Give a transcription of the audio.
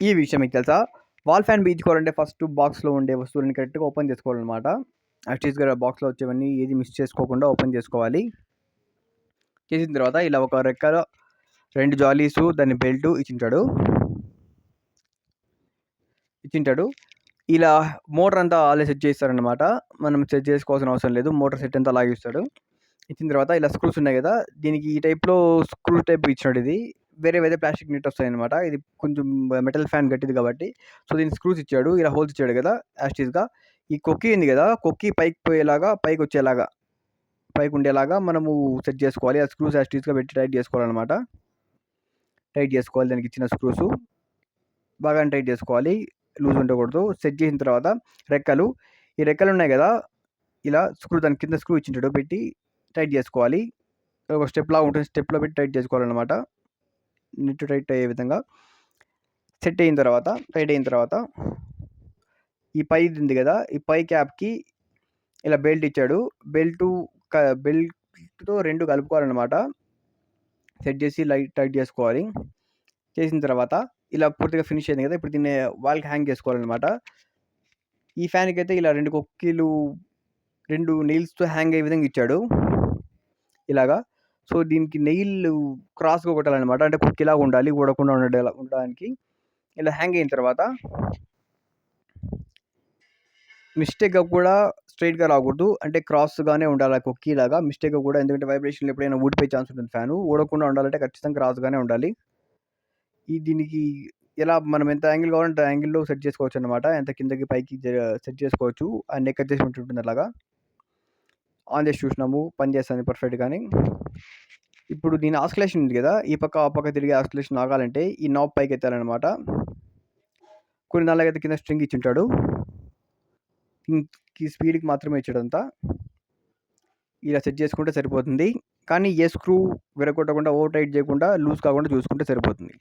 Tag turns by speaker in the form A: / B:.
A: ఈ విషయం మీకు తెలుసా? వాల్ ఫ్యాన్ బిగించుకోవాలంటే ఫస్ట్ బాక్స్‌లో ఉండే వస్తువులని కరెక్ట్‌గా ఓపెన్ చేసుకోవాలనమాట. యాక్చువల్‌గా బాక్స్‌లో వచ్చేవన్నీ ఏది మిస్ చేసుకోకుండా ఓపెన్ చేసుకోవాలి. చేసిన తర్వాత ఇలా ఒక రెక్కలో 2 జాలీసు దాని బెల్టు ఇచ్చింటాడు. ఇలా మోటర్ అంతా ఆళ్ళే సెట్ చేస్తారనమాట. మనం సెట్ చేసుకోవాల్సిన అవసరం లేదు. మోటార్ సెట్ అంతా అలాగే ఇస్తాడు. ఇచ్చిన తర్వాత ఇలా స్క్రూస్ ఉన్నాయి కదా! దీనికి ఈ టైప్‌లో స్క్రూ టైప్ ఇచ్చినాడు ఇది. వేరే ప్లాస్టిక్ నట్ వస్తాయన్నమాట. ఇది కొంచెం మెటల్ ఫ్యాన్ గట్టిది కాబట్టి సో దీనికి స్క్రూస్ ఇచ్చాడు. ఇలా హోల్స్ ఇచ్చాడు కదా! యాజ్ టీజ్‌గా ఈ కొక్కీ ఉంది కదా! కొక్కీ పైకి పోయేలాగా పైకొచ్చేలాగా పైకుండేలాగా మనము సెట్ చేసుకోవాలి. ఆ స్క్రూస్ యాజ్ టీజ్‌గా పెట్టి టైట్ చేసుకోవాలన్నమాట. టైట్ చేసుకోవాలి దానికి ఇచ్చిన స్క్రూసు. బాగానే టైట్ చేసుకోవాలి. లూజ్ ఉండకూడదు. సెట్ చేసిన తర్వాత ఈ రెక్కలు ఉన్నాయి కదా! ఇలా దాని కింద స్క్రూ ఇచ్చింటాడు పెట్టి టైట్ చేసుకోవాలి. ఒక స్టెప్ లాగా ఉంటుంది. స్టెప్‌లో పెట్టి టైట్ చేసుకోవాలన్నమాట. నెట్ టైట్ అయ్యే విధంగా టైట్ అయిన తర్వాత ఈ పైది ఉంది కదా! ఈ పై క్యాప్‌కి ఇలా బెల్ట్ ఇచ్చాడు. బెల్ట్‌తో 2 కలుపుకోవాలన్నమాట. సెట్ చేసి టైట్ చేసుకోవాలి. చేసిన తర్వాత ఇలా పూర్తిగా ఫినిష్ అయింది కదా! ఇప్పుడు దీన్ని వాల్‌కి హ్యాంగ్ చేసుకోవాలన్నమాట. ఈ ఫ్యాన్‌కైతే ఇలా 2 కొక్కీలు 2 నెయిల్స్‌తో హ్యాంగ్ అయ్యే విధంగా ఇచ్చాడు. ఇలాగా. సో దీనికి నెయిల్ క్రాస్‌గా కొట్టాలన్నమాట. అంటే కొక్కిలాగా ఉండాలి. ఊడకుండా ఉండడానికి. ఇలా హ్యాంగ్ అయిన తర్వాత మిస్టేక్‌గా కూడా స్ట్రెయిట్‌గా రాకూడదు. అంటే క్రాస్‌గానే ఉండాలి కొక్కీలాగా. మిస్టేక్‌గా కూడా ఎందుకంటే వైబ్రేషన్‌లో ఎప్పుడైనా ఊడిపోయే ఛాన్స్ ఉంటుంది ఫ్యాను. ఊడకుండా ఉండాలంటే ఖచ్చితంగా క్రాస్‌గానే ఉండాలి. దీనికి ఎలా మనం ఎంత యాంగిల్ కావాలంటే అంత యాంగిల్‌లో సెట్ చేసుకోవచ్చన్నమాట. ఎంత కిందకి పైకి సెట్ చేసుకోవచ్చు. ఆ నెక్ అడ్జస్ట్‌మెంట్ ఉంటుంది అలాగా. ఆన్ చేసి చూసినాము. పనిచేస్తుంది పర్ఫెక్ట్‌గాని. ఇప్పుడు దీని ఆసిలేషన్ ఉంది కదా! ఈ పక్క, ఆ పక్క తిరిగే ఆసిలేషన్ ఆగాలంటే ఈ నాబ్ పైకెత్తాలన్నమాట. కొన్ని దానిలాగైతే కింద స్ట్రింగ్ ఇచ్చుంటాడు. స్పీడ్‌కి మాత్రమే ఇచ్చాడంతా. ఇలా సెట్ చేసుకుంటే సరిపోతుంది. కానీ ఏ స్క్రూ విరగొట్టకుండా ఓవర్ టైట్ చేయకుండా లూజ్ కాకుండా చూసుకుంటే సరిపోతుంది.